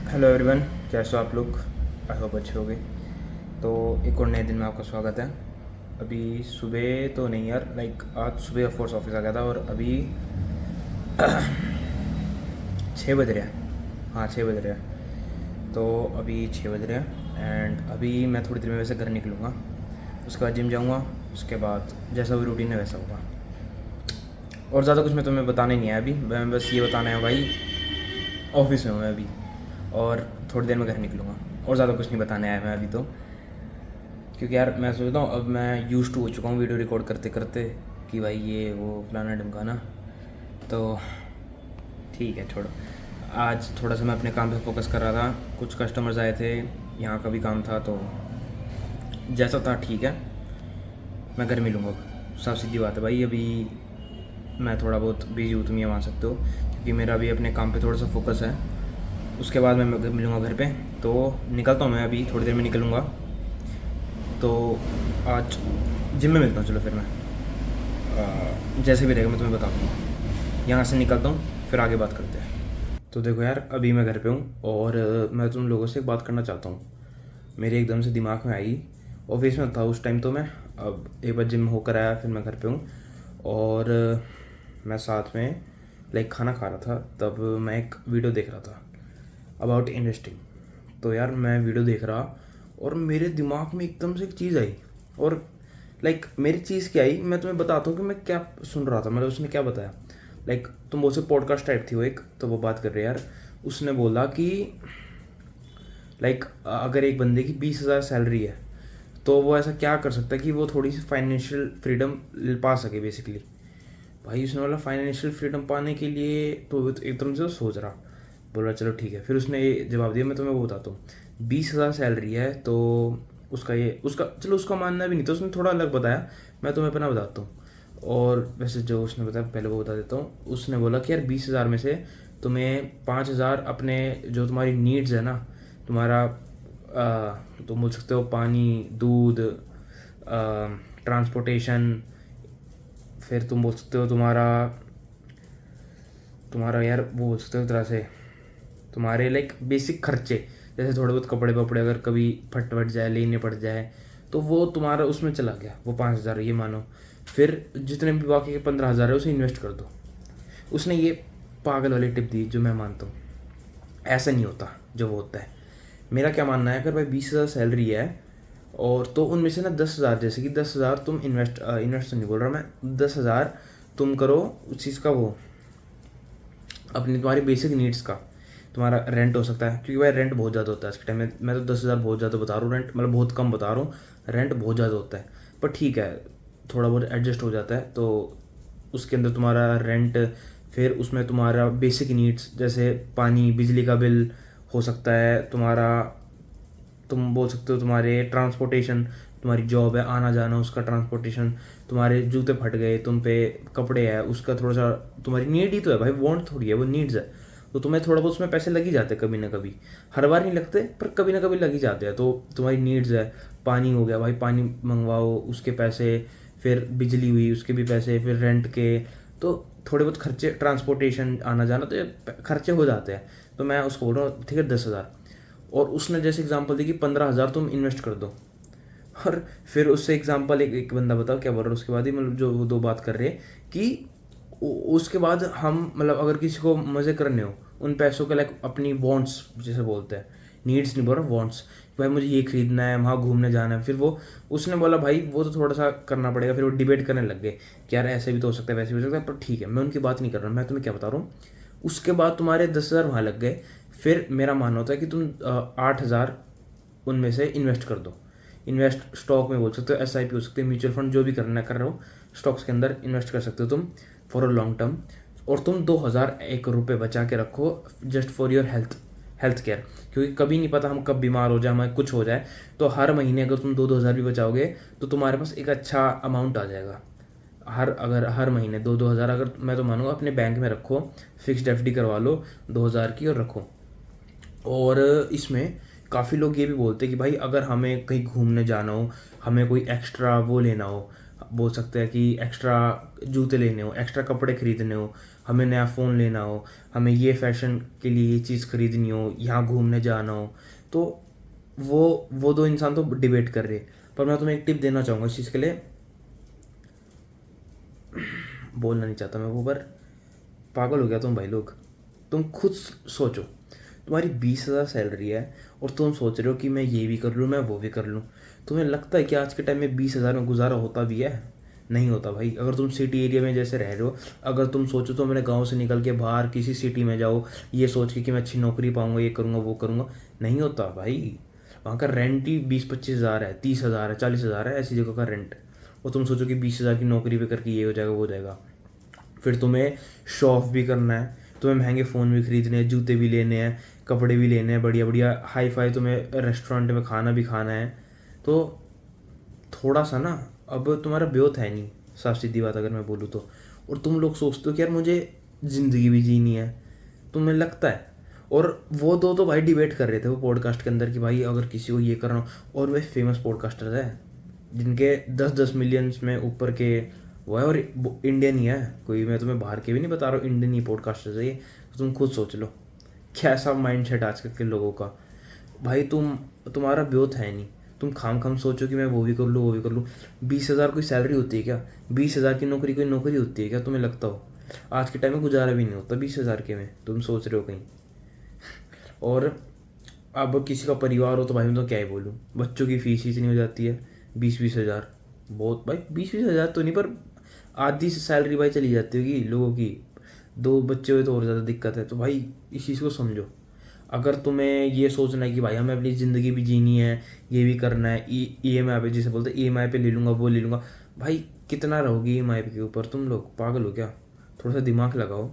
Hello everyone, कैसे हो आप लोग? आई होप अच्छे होंगे। तो एक और नए दिन में आपका स्वागत है। अभी सुबह तो नहीं यार, आज सुबह ऑफकोर्स ऑफिस आ गया था और अभी 6 बज रहे हैं। हाँ, 6 बज रहे हैं। तो अभी 6 बज रहे हैं एंड अभी मैं थोड़ी देर में वैसे घर निकलूँगा। उसके बाद जिम जाऊँगा। उसके बाद जैसा भी रूटीन है वैसा होगा। और ज़्यादा कुछ मैं तुम्हें बताने नहीं आया अभी। मैं बस ये बताना है भाई, ऑफिस में हूँ मैं अभी और थोड़ी देर में घर निकलूँगा। और ज़्यादा कुछ नहीं बताने आया मैं अभी तो, क्योंकि यार मैं सोचता हूँ अब मैं यूज़ टू हो चुका हूँ वीडियो रिकॉर्ड करते करते कि भाई ये वो फलाना ढमकाना। तो ठीक है, छोड़ो। आज थोड़ा सा मैं अपने काम पे फोकस कर रहा था। कुछ कस्टमर्स आए थे, यहाँ का भी काम था, तो जैसा था ठीक है। मैं घर मिलूँगा अब, साफ सीधी बात है भाई। अभी मैं थोड़ा बहुत बिजी हूँ, तुम ये मान सकते हो, क्योंकि मेरा अभी अपने काम पे थोड़ा सा फोकस है। उसके बाद मैं मिलूँगा घर पे। तो निकलता हूँ मैं, अभी थोड़ी देर में निकलूँगा। तो आज जिम में मिलता हूँ। चलो फिर मैं जैसे भी रहेगा मैं तुम्हें बता दूँगा। यहाँ से निकलता हूँ, फिर आगे बात करते हैं। तो देखो यार, अभी मैं घर पे हूँ और मैं तुम लोगों से एक बात करना चाहता हूँ। मेरे एकदम से दिमाग में आई। ऑफिस में था उस टाइम तो मैं, अब एक बार जिम होकर आया, फिर मैं घर पे हूँ और मैं साथ में खाना खा रहा था। तब मैं एक वीडियो देख रहा था अबाउट इन्वेस्टिंग। तो यार मैं वीडियो देख रहा और मेरे दिमाग में एकदम से एक चीज़ आई। और मेरी चीज़ क्या आई, मैं तुम्हें बताता हूँ कि मैं क्या सुन रहा था। मतलब उसने क्या बताया, तुम बोल से पॉडकास्ट टाइप थी वो एक, तो वो बात कर रहे यार। उसने बोला कि अगर एक बंदे की 20,000 सैलरी है तो वो ऐसा क्या कर सकता है कि वो थोड़ी सी फाइनेंशियल फ्रीडम पा सके बेसिकली। भाई उसने बोला फाइनेंशियल फ्रीडम पाने के लिए, तो वो तो एकदम से वो सोच रहा। बोला चलो ठीक है। फिर उसने ये जवाब दिया, मैं तुम्हें वो बताता हूँ। 20,000 सैलरी है तो उसका चलो, उसका मानना भी नहीं था, उसने थोड़ा अलग बताया। मैं तुम्हें अपना बताता हूँ। और वैसे जो उसने बताया पहले वो बता देता हूँ। उसने बोला कि यार 20,000 में से तुम्हें 5,000 अपने जो तुम्हारी नीड्स है ना, तुम्हारा तुम बोल सकते हो पानी, दूध, ट्रांसपोर्टेशन, फिर तुम बोल सकते हो तुम्हारा तुम्हारा यार वो बोल सकते हो एक तरह से तुम्हारे बेसिक खर्चे, जैसे थोड़े बहुत कपड़े वपड़े अगर कभी फट वट जाए, लेने पड़ जाए, तो वो तुम्हारा उसमें चला गया वो 5,000, ये मानो। फिर जितने भी बाकी के 15,000 है उसे इन्वेस्ट कर दो। उसने ये पागल वाली टिप दी जो मैं मानता हूँ। ऐसा नहीं होता जो वो होता है। मेरा क्या मानना है, अगर भाई 20,000 सैलरी है और तो उनमें से ना 10,000, जैसे कि 10,000 तुम इन्वेस्ट तो नहीं बोल रहा मैं, 10,000 तुम करो उस चीज़ का, वो अपनी तुम्हारी बेसिक नीड्स का। तुम्हारा रेंट हो सकता है, क्योंकि भाई रेंट बहुत ज़्यादा होता है आज के टाइम में। मैं तो 10,000 बहुत ज़्यादा बता रहा हूँ रेंट, मतलब बहुत कम बता रहा हूँ। रेंट बहुत ज़्यादा होता है, पर ठीक है, थोड़ा बहुत एडजस्ट हो जाता है। तो उसके अंदर तुम्हारा रेंट, फिर उसमें तुम्हारा बेसिक नीड्स जैसे पानी बिजली का बिल हो सकता है तुम्हारा। तुम बोल सकते हो तुम्हारे ट्रांसपोर्टेशन, तुम्हारी जॉब है आना जाना, उसका ट्रांसपोर्टेशन, तुम्हारे जूते फट गए, तुम पे कपड़े है, उसका थोड़ा सा तुम्हारी नीड ही तो है भाई, वांट थोड़ी है, वो नीड्स है। तो तुम्हें थोड़ा बहुत उसमें पैसे लग ही जाते हैं कभी ना कभी। हर बार नहीं लगते पर कभी ना कभी लग ही जाते हैं। तो तुम्हारी नीड्स है, पानी हो गया भाई, पानी मंगवाओ उसके पैसे, फिर बिजली हुई उसके भी पैसे, फिर रेंट के, तो थोड़े बहुत खर्चे, ट्रांसपोर्टेशन आना जाना, तो ये खर्चे हो जाते हैं। तो मैं उसको बोल रहा हूँ ठीक है 10,000। और उसने जैसे एग्जांपल दी कि 15,000 तुम इन्वेस्ट कर दो। और फिर उससे एग्जांपल एक बंदा बताओ क्या बोल रहा है उसके बाद ही, मतलब जो वो दो बात कर रहे हैं कि उसके बाद हम, मतलब अगर किसी को मज़े करने हो उन पैसों के, अपनी वांट्स जैसे बोलते हैं, नीड्स नहीं बोल रहा, वांट्स, भाई मुझे ये खरीदना है, वहाँ घूमने जाना है, फिर वो उसने बोला भाई वो तो थोड़ा सा करना पड़ेगा। फिर वो डिबेट करने लग गए कि यार ऐसे भी तो हो सकता है, वैसे भी हो सकता है, पर ठीक है मैं उनकी बात नहीं कर रहा, मैं तुम्हें क्या बता रहा हूँ। उसके बाद तुम्हारे 10,000 वहाँ लग गए। फिर मेरा मानना होता है कि तुम 8,000 उनमें से इन्वेस्ट कर दो। इन्वेस्ट स्टॉक में बोल सकते हो, SIP हो सकती है, म्यूचुअल फंड, जो भी करना कर रहे हो, स्टॉक्स के अंदर इन्वेस्ट कर सकते हो तुम फॉर अ लॉन्ग टर्म। और तुम 2,001 रुपये बचा के रखो just for your health care, क्योंकि कभी नहीं पता हम कब बीमार हो जाए, हमें कुछ हो जाए। तो हर महीने अगर तुम 2-2 हज़ार भी बचाओगे तो तुम्हारे पास एक अच्छा अमाउंट आ जाएगा। अगर हर महीने 2-2 हज़ार, अगर मैं तो मानूंगा अपने बैंक में रखो, फिक्स्ड FD करवा लो 2,000 की और रखो। और इसमें काफ़ी लोग ये भी बोलते हैं कि भाई अगर हमें कहीं घूमने जाना हो, हमें कोई एक्स्ट्रा वो लेना हो, बोल सकते हैं कि एक्स्ट्रा जूते लेने हो, एक्स्ट्रा कपड़े खरीदने हो, हमें नया फ़ोन लेना हो, हमें ये फ़ैशन के लिए ये चीज़ खरीदनी हो, यहाँ घूमने जाना हो, तो वो दो इंसान तो डिबेट कर रहे हैं। पर मैं तुम्हें एक टिप देना चाहूँगा इस चीज़ के लिए, बोलना नहीं चाहता मैं वो, पर पागल हो गया तुम भाई लोग। तुम खुद सोचो, तुम्हारी 20,000 सैलरी है और तुम सोच रहे हो कि मैं ये भी कर लूँ, मैं वो भी कर लूँ। तुम्हें लगता है कि आज के टाइम में 20,000 में गुजारा होता भी है? नहीं होता भाई। अगर तुम सिटी एरिया में जैसे रह रहे हो, अगर तुम सोचो तो मैंने गांव से निकल के बाहर किसी सिटी में जाओ ये सोच के कि मैं अच्छी नौकरी पाऊंगा, ये करूँगा वो करूँगा, नहीं होता भाई। वहाँ का रेंट ही 20-25 हज़ार है, 30,000 है, 40,000 है, ऐसी जगह का रेंट। और तुम सोचो कि 20,000 की नौकरी पे करके ये हो जाएगा वो हो जाएगा। फिर तुम्हें शो ऑफ भी करना है, तुम्हें महंगे फ़ोन भी खरीदने हैं, जूते भी लेने हैं, कपड़े भी लेने हैं बढ़िया बढ़िया हाई फाई, तुम्हें रेस्टोरेंट में खाना भी खाना है। तो थोड़ा सा ना, अब तुम्हारा ब्योत है नहीं, साफ सीधी बात अगर मैं बोलूँ तो। और तुम लोग सोचते हो कि यार मुझे ज़िंदगी भी जीनी है, तुम्हें लगता है। और वो दो तो भाई डिबेट कर रहे थे वो पॉडकास्ट के अंदर कि भाई अगर किसी को ये करना हो, और वे फेमस पॉडकास्टर्स हैं जिनके 10-10 मिलियंस में ऊपर के वो है, और इंडियन ही है कोई, मैं तुम्हें बाहर के भी नहीं बता रहा हूँ, इंडियन ही पॉडकास्टर्स है ये। तो तुम खुद सोच लो कैसा माइंड सेट आजकल के लोगों का। भाई तुम्हारा ब्योत है नहीं, तुम खाम खाम सोचो कि मैं वो भी कर लूँ वो भी कर लूँ। 20,000 कोई सैलरी होती है क्या? 20,000 की नौकरी कोई नौकरी होती है क्या तुम्हें लगता हो? आज के टाइम में गुजारा भी नहीं होता 20,000 के में, तुम सोच रहे हो कहीं। और अब किसी का परिवार हो तो भाई मैं तो क्या ही बोलूँ, बच्चों की फीस ही इतनी हो जाती है, 20-20 हज़ार। बहुत भाई, 20-20 हज़ार तो नहीं, पर आधी से सैलरी भाई चली जाती होगी लोगों की। 2 बच्चे हुए तो और ज़्यादा दिक्कत है। तो भाई इस चीज़ को समझो। अगर तुम्हें ये सोचना है कि भाई हमें अपनी ज़िंदगी भी जीनी है, ये भी करना है, EMI पे, जिसे बोलते हैं EMI पे ले लूँगा वो ले लूँगा, भाई कितना रहोगी EMI के ऊपर? तुम लोग पागल हो क्या? थोड़ा सा दिमाग लगाओ।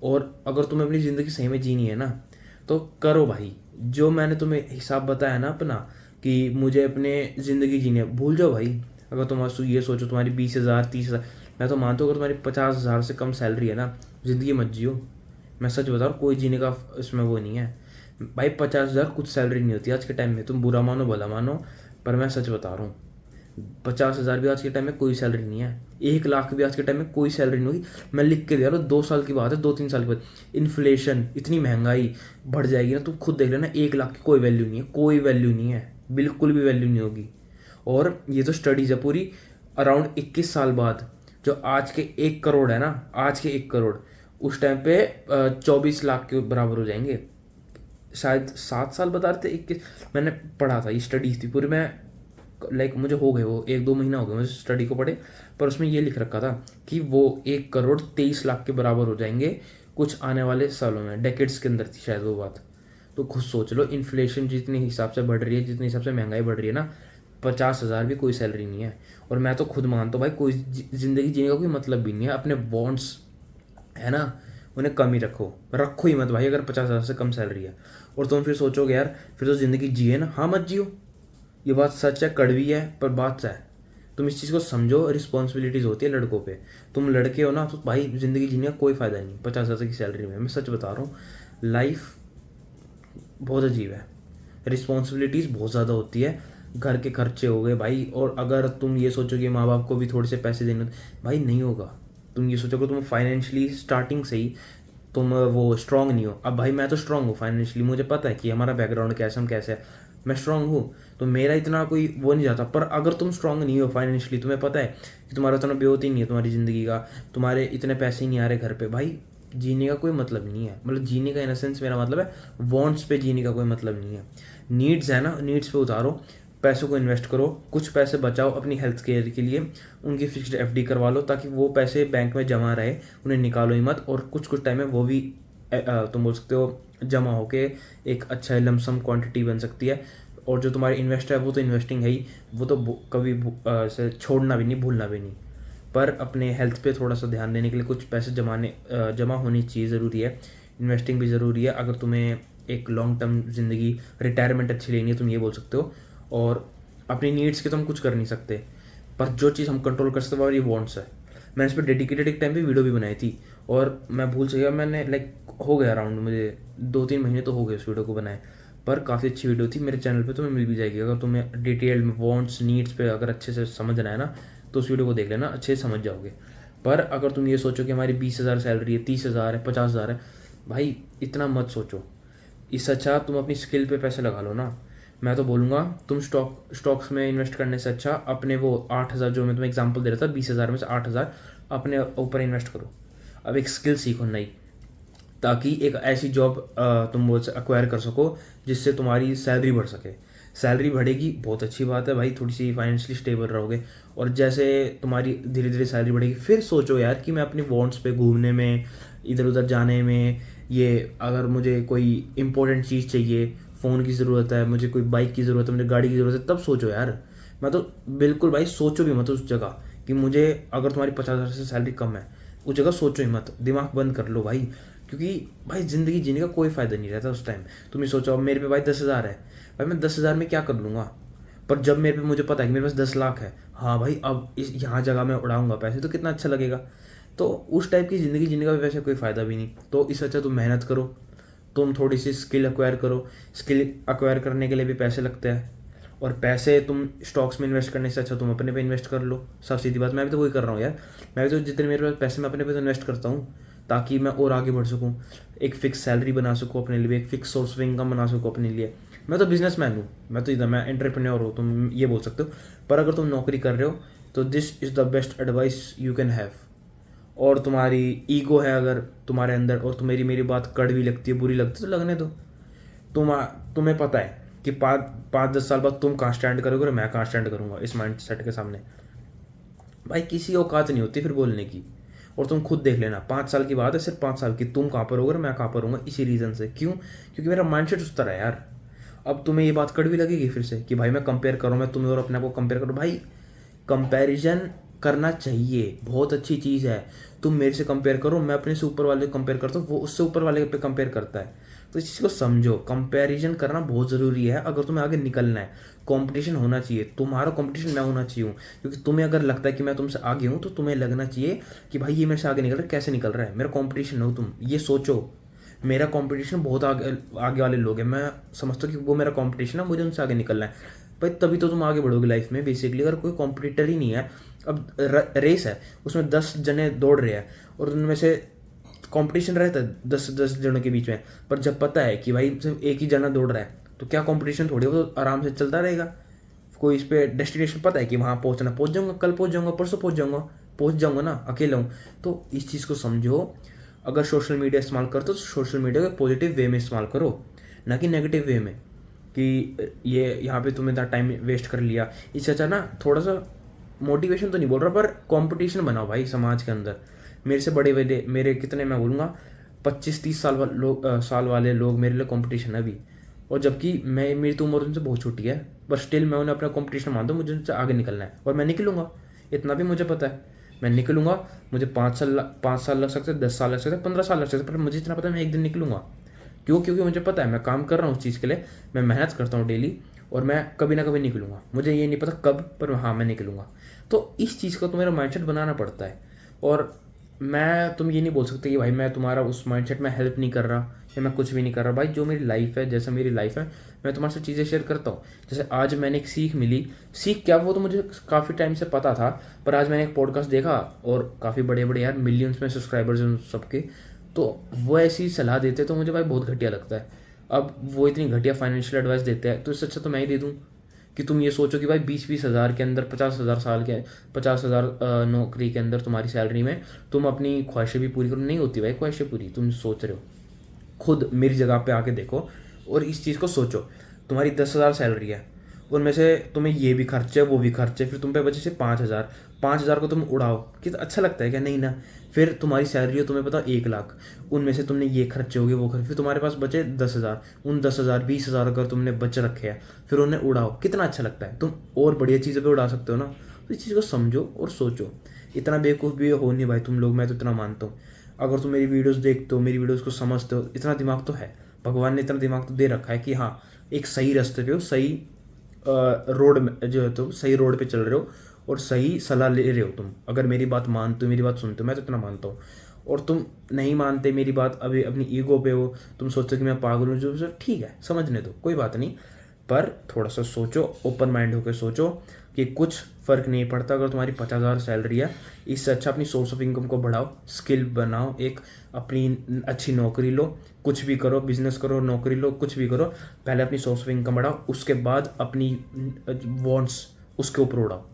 और अगर तुम्हें अपनी ज़िंदगी सही में जीनी है ना, तो करो भाई। जो मैंने तुम्हें हिसाब बताया ना अपना, कि मुझे अपने ज़िंदगी जीनी है, भूल जाओ भाई। अगर तुम ये सोचो तुम्हारी 20,000 30,000, मैं तो मानता हूँ अगर तुम्हारी 50,000 से कम सैलरी है ना, ज़िंदगी मत जियो। मैं सच बता रहा हूँ, कोई जीने का इसमें वो नहीं है भाई। 50,000 कुछ सैलरी नहीं होती आज के टाइम में, तुम बुरा मानो भला मानो, पर मैं सच बता रहा हूँ। 50,000 भी आज के टाइम में कोई सैलरी नहीं है, 1 लाख भी आज के टाइम में कोई सैलरी नहीं होगी। मैं लिख के दे रहा हूँ, 2 साल की बात है, 2-3 साल के बाद इन्फ्लेशन, इतनी महंगाई बढ़ जाएगी ना, तुम खुद देख लेना, 1 लाख की कोई वैल्यू नहीं है, कोई वैल्यू नहीं है, बिल्कुल भी वैल्यू नहीं होगी। और ये तो स्टडीज है पूरी, अराउंड 21 साल बाद जो आज के 1 करोड़ है ना, आज के 1 करोड़ उस टाइम पे 24 लाख के बराबर हो जाएंगे। शायद 7 साल बता रहे थे 21, मैंने पढ़ा था, ये स्टडीज थी पूरी। मैं लाइक मुझे हो गए वो 1-2 महीना हो गया मुझे स्टडी को पढ़े, पर उसमें ये लिख रखा था कि वो 1 करोड़ 23 लाख के बराबर हो जाएंगे कुछ आने वाले सालों में, डेकेड्स के अंदर थी शायद वो बात। तो खुद सोच लो, इन्फ्लेशन जितने हिसाब से बढ़ रही है, जितने हिसाब से महंगाई बढ़ रही है ना, 50,000 भी कोई सैलरी नहीं है। और मैं तो खुद मानता हूँ भाई, कोई ज़िंदगी जीने का कोई मतलब भी नहीं है। अपने वॉन्ट्स है ना, उन्हें कम ही रखो, रखो ही मत भाई अगर 50,000 से कम सैलरी है। और तुम फिर सोचोगे यार फिर तो ज़िंदगी जिए ना, हाँ मत जियो, ये बात सच है, कड़वी है, पर बात सच है। तुम इस चीज़ को समझो, रिस्पॉन्सिबिलिटीज़ होती है लड़कों पे। तुम लड़के हो ना, तो भाई ज़िंदगी जीने का कोई फ़ायदा नहीं 50,000 की सैलरी में, मैं सच बता रहा हूँ। लाइफ बहुत अजीब है, रिस्पॉन्सिबिलिटीज़ बहुत ज़्यादा होती है, घर के खर्चे हो गए भाई। और अगर तुम ये सोचो कि माँ बाप को भी थोड़े से पैसे देने, भाई नहीं होगा। तुम ये सोचो कि तुम फाइनेंशियली स्टार्टिंग से ही तुम वो स्ट्रांग नहीं हो। अब भाई मैं तो स्ट्रांग हूँ फाइनेंशियली, मुझे पता है कि हमारा बैकग्राउंड कैसे, हम कैसे है, मैं स्ट्रांग हूँ, तो मेरा इतना कोई वो नहीं जाता। पर अगर तुम स्ट्रांग नहीं हो फाइनेंशियली, तुम्हें पता है कि तुम्हारा इतना ब्योत ही नहीं है तुम्हारी ज़िंदगी का, तुम्हारे इतने पैसे ही नहीं आ रहे घर पे, भाई जीने का कोई मतलब नहीं है। मतलब जीने का इन सेंस मेरा मतलब है वॉन्ट्स पे जीने का कोई मतलब नहीं है। नीड्स है ना, नीड्स पे उतारो, पैसों को इन्वेस्ट करो, कुछ पैसे बचाओ अपनी हेल्थ केयर के लिए, उनकी फिक्स्ड FD करवा लो, ताकि वो पैसे बैंक में जमा रहे, उन्हें निकालो ही मत। और कुछ कुछ टाइम में वो भी तुम बोल सकते हो जमा होके एक अच्छा लमसम क्वांटिटी बन सकती है। और जो तुम्हारी इन्वेस्ट है वो तो इन्वेस्टिंग है ही, वो तो कभी से छोड़ना भी नहीं, भूलना भी नहीं। पर अपने हेल्थ पे थोड़ा सा ध्यान देने के लिए कुछ पैसे जमा होनी चाहिए, ज़रूरी है। इन्वेस्टिंग भी ज़रूरी है अगर तुम्हें एक लॉन्ग टर्म ज़िंदगी, रिटायरमेंट अच्छी लेनी है, तुम ये बोल सकते हो। और अपनी नीड्स के तो हम कुछ कर नहीं सकते, पर जो चीज़ हम कंट्रोल कर सकते हैं वो ये वॉन्ट्स है। मैंने इस पर डेडिकेटेड एक टाइम पे वीडियो भी बनाई थी, और मैं भूल से गया, मैंने लाइक हो गया अराउंड मुझे 2-3 महीने तो हो गए उस वीडियो को बनाए, पर काफ़ी अच्छी वीडियो थी। मेरे चैनल पे तुम्हें मिल भी जाएगी, अगर तुम्हें डिटेल में वॉन्ट्स नीड्स पे अगर अच्छे से समझना है ना, तो उस वीडियो को देख लेना, अच्छे से समझ जाओगे। पर अगर तुम ये सोचो कि हमारी 20,000 सैलरी है, 30,000 है, 50,000 है, भाई इतना मत सोचो। इससे अच्छा तुम अपनी स्किल पे पैसे लगा लो ना। मैं तो बोलूँगा तुम स्टॉक्स में इन्वेस्ट करने से अच्छा अपने वो 8,000 जो मैं तुम्हें एग्जांपल दे रहा था, 20,000 में से 8,000 अपने ऊपर इन्वेस्ट करो। अब एक स्किल सीखो नई, ताकि एक ऐसी जॉब तुम वो एक्वायर कर सको जिससे तुम्हारी सैलरी बढ़ सके। सैलरी बढ़ेगी, बहुत अच्छी बात है भाई, थोड़ी सी फाइनेंशियली स्टेबल रहोगे। और जैसे तुम्हारी धीरे धीरे सैलरी बढ़ेगी, फिर सोचो यार कि मैं अपनी वॉन्ट्स पे घूमने में, इधर उधर जाने में, ये अगर मुझे कोई इंपॉर्टेंट चीज़ चाहिए, फ़ोन की ज़रूरत है, मुझे कोई बाइक की ज़रूरत है, मुझे गाड़ी की ज़रूरत है, तब सोचो यार। मैं तो बिल्कुल भाई सोचो भी मत उस जगह कि मुझे, अगर तुम्हारी 50,000 से सैलरी कम है, उस जगह सोचो ही मत, दिमाग बंद कर लो भाई। क्योंकि भाई ज़िंदगी जीने का कोई फ़ायदा नहीं रहता उस टाइम। तुम ये सोचो अब मेरे पे भाई 10,000 है, भाई मैं 10,000 में क्या कर लूँगा। पर जब मेरे पे मुझे पता है कि मेरे पास 10 लाख है, हाँ भाई अब इस यहाँ जगह मैं उड़ाऊँगा पैसे, तो कितना अच्छा लगेगा। तो उस टाइप की ज़िंदगी जीने का भी वैसे कोई फ़ायदा भी नहीं। तो इससे अच्छा तुम मेहनत करो, तुम थोड़ी सी स्किल एक्वायर करो। स्किल एक्वायर करने के लिए भी पैसे लगते हैं, और पैसे तुम स्टॉक्स में इन्वेस्ट करने से अच्छा तुम अपने पे इन्वेस्ट कर लो। सब सीधी बात, मैं भी तो वही कर रहा हूँ यार। मैं भी तो जितने मेरे पास पैसे मैं अपने पे तो इन्वेस्ट करता हूँ, ताकि मैं और आगे बढ़ सकूँ, एक फ़िक्स सैलरी बना सकूँ अपने लिए, एक फ़िक्स सोर्स ऑफ इनकम बना सकूँ अपने लिए। मैं तो बिजनेसमैन हूँ, मैं तो इधर मैं एंटरप्रेन्योर हूँ, तुम ये बोल सकते हो। पर अगर तुम नौकरी कर रहे हो तो this is the best advice you can have. और तुम्हारी ईगो है अगर तुम्हारे अंदर, और तुम्हारी मेरी बात कड़वी लगती है, बुरी लगती है, तो लगने दो। तुम तुम्हें पता है कि 5-10 साल बाद तुम कहाँ स्टैंड करोगे और मैं कहाँ स्टैंड करूँगा इस माइंड सेट के सामने। भाई किसी औकात नहीं होती फिर बोलने की। और तुम खुद देख लेना, 5 साल की बात है, सिर्फ 5 साल की, तुम कहाँ पर होगे और मैं कहाँ पर हूँगा, इसी रीज़न से। क्यों? क्योंकि मेरा माइंडसेट उस तरह है यार। अब तुम्हें ये बात कड़वी लगेगी फिर से कि भाई मैं कंपेयर करूँ, मैं तुम्हें और अपने आप को कंपेयर करूँ। भाई कंपैरिजन करना चाहिए, बहुत अच्छी चीज़ है। तुम मेरे से कंपेयर करो, मैं अपने से ऊपर वाले को कंपेयर करता हूँ, वो उससे ऊपर वाले पे कंपेयर करता है। तो इस चीज़ को समझो, कंपैरिजन करना बहुत ज़रूरी है अगर तुम्हें आगे निकलना है। कंपटीशन होना चाहिए, तुम्हारा कंपटीशन मैं होना चाहिए। क्योंकि तुम्हें अगर लगता है कि मैं तुमसे आगे हूँ, तो तुम्हें लगना चाहिए कि भाई ये मेरे से आगे निकल रहा है, कैसे निकल रहा है, मेरा कंपटीशन हो तुम। ये सोचो, मेरा कंपटीशन बहुत आगे आगे वाले लोग हैं, मैं समझता हूँ कि वो मेरा कंपटीशन है, मुझे उनसे आगे निकलना है। भाई तभी तो तुम आगे बढ़ोगे लाइफ में बेसिकली। अगर कोई कॉम्पिटिटर ही नहीं है, अब रेस है, उसमें 10 जने दौड़ रहे हैं, और उनमें से कंपटीशन रहता है 10 जनों के बीच में। पर जब पता है कि भाई सिर्फ एक ही जना दौड़ रहा है, तो क्या कंपटीशन थोड़ी, वो तो आराम से चलता रहेगा। कोई इस पे डेस्टिनेशन पता है कि वहाँ पहुँचना, पहुँच जाऊँगा, कल पहुँच जाऊँगा, परसों पहुँच जाऊँगा ना, अकेला हूँ। तो इस चीज़ को समझो। अगर सोशल मीडिया इस्तेमाल करते हो तो सोशल मीडिया को पॉजिटिव वे में इस्तेमाल करो, ना कि नेगेटिव वे में कि ये यहाँ पे तुमने इतना टाइम वेस्ट कर लिया। इससे अच्छा ना थोड़ा सा, मोटिवेशन तो नहीं बोल रहा, पर कंपटीशन बनाओ भाई समाज के अंदर। मेरे से बड़े बड़े, मेरे कितने, मैं बोलूँगा 25-30 साल वाले लोग मेरे लिए कंपटीशन है अभी। और जबकि मेरी तो उम्र उनसे बहुत छोटी है, पर स्टिल मैं उन्हें अपना कंपटीशन मानता हूँ। मुझे उनसे आगे निकलना है और मैं निकलूँगा, इतना भी मुझे पता है। मैं निकलूँगा, मुझे 5 साल लग सकते हैं, 10 साल लग सकते हैं, 15 साल लग सकते हैं, पर मुझे इतना पता है मैं एक दिन निकलूँगा। क्यों? क्योंकि मुझे पता है मैं काम कर रहा हूँ उस चीज़ के लिए, मैं मेहनत करता हूँ डेली, और मैं कभी ना कभी निकलूँगा। मुझे ये नहीं पता कब, पर हाँ मैं निकलूँगा। तो इस चीज़ का तो मेरा माइंडसेट बनाना पड़ता है। और तुम ये नहीं बोल सकते कि भाई मैं तुम्हारा उस माइंडसेट में हेल्प नहीं कर रहा, या मैं कुछ भी नहीं कर रहा। भाई जो मेरी लाइफ है, जैसा मेरी लाइफ है, मैं तुम्हारे से चीज़ें शेयर करता हूँ। जैसे आज मैंने एक सीख मिली, सीख क्या, वो तो मुझे काफ़ी टाइम से पता था, पर आज मैंने एक पॉडकास्ट देखा, और काफ़ी बड़े बड़े यार मिलियंस में सब्सक्राइबर्स हैं सबके, तो वो ऐसी सलाह देते तो मुझे भाई बहुत घटिया लगता है। अब वो इतनी घटिया फाइनेंशियल एडवाइस देते हैं, तो इससे अच्छा तो मैं ही दे दूँ कि तुम ये सोचो कि भाई 20-20 हज़ार के अंदर, 50,000 साल के, 50,000 नौकरी के अंदर तुम्हारी सैलरी में तुम अपनी ख्वाहिशें भी पूरी करो। नहीं होती भाई ख्वाहिशें पूरी, तुम सोच रहे हो। खुद मेरी जगह पे आके देखो और इस चीज़ को सोचो। तुम्हारी 10,000 सैलरी है, उनमें से तुम्हें ये भी खर्चे वो भी खर्चे, फिर तुम पे बचे से 5,000। 5,000 को तुम उड़ाओ, कितना अच्छा लगता है क्या? नहीं ना। फिर तुम्हारी सैलरी हो, तुम्हें बताओ 1 लाख, उनमें से तुमने ये खर्चे हो गए वो खर्चे, फिर तुम्हारे पास बचे 10,000। उन 10,000 20,000 अगर तुमने बच रखे हैं, फिर उन्हें उड़ाओ, कितना अच्छा लगता है। तुम और बढ़िया चीज़ों पर उड़ा सकते हो ना। तो इस चीज़ को समझो और सोचो। इतना बेवकूफ़ भी हो नहीं भाई तुम लोग, मैं तो इतना मानता हूँ। अगर तुम मेरी वीडियोस देखते हो, मेरी वीडियोस को समझते हो, इतना दिमाग तो है, भगवान ने इतना दिमाग तो दे रखा है कि हाँ एक सही रास्ते पे हो, सही रोड में जो है, तो सही रोड पे चल रहे हो, और सही सलाह ले रहे हो तुम। अगर मेरी बात मानते हो, मेरी बात सुनते हो, मैं तो इतना मानता हूँ। और तुम नहीं मानते मेरी बात, अभी अपनी ईगो पे हो, तुम सोचते हो कि मैं पागल हूँ, जो ठीक है समझने दो, कोई बात नहीं। पर थोड़ा सा सोचो, ओपन माइंड होकर सोचो, कि कुछ फ़र्क नहीं पड़ता अगर तुम्हारी 50,000 सैलरी है, इससे अच्छा अपनी सोर्स ऑफ इनकम को बढ़ाओ, स्किल बनाओ, एक अपनी अच्छी नौकरी लो, कुछ भी करो, बिजनेस करो, नौकरी लो, कुछ भी करो, पहले अपनी सोर्स ऑफ इनकम बढ़ाओ, उसके बाद अपनी वॉन्ट्स उसके ऊपर उड़ाओ।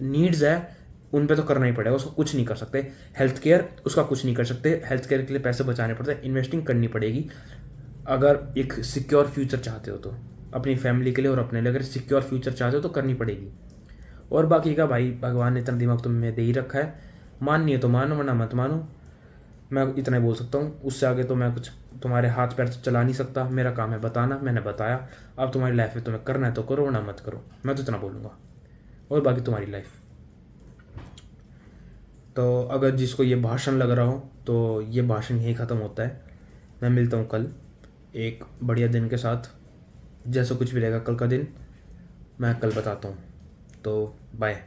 नीड्स है उन पे तो करना ही पड़ेगा, उसको कुछ नहीं कर सकते। हेल्थ केयर उसका कुछ नहीं कर सकते, हेल्थ केयर के लिए पैसे बचाने पड़ते हैं, इन्वेस्टिंग करनी पड़ेगी। अगर एक सिक्योर फ्यूचर चाहते हो तो अपनी फैमिली के लिए और अपने लिए अगर सिक्योर फ्यूचर चाहते हो तो करनी पड़ेगी। और बाकी का भाई भगवान ने इतना दिमाग तुम्हें दे ही रखा है, माननी है तो मानो वरना मत मानो। मैं इतना ही बोल सकता हूँ, उससे आगे तो मैं कुछ तुम्हारे हाथ पैर चला नहीं सकता। मेरा काम है बताना, मैंने बताया। अब तुम्हारी लाइफ में तुम्हें करना है तो करो वरना मत करो, मैं तो इतना बोलूँगा। और बाकी तुम्हारी लाइफ। तो अगर जिसको ये भाषण लग रहा हो तो ये भाषण यहीं ख़त्म होता है। मैं मिलता हूँ कल एक बढ़िया दिन के साथ, जैसा कुछ भी रहेगा कल का दिन मैं कल बताता हूँ। तो बाय।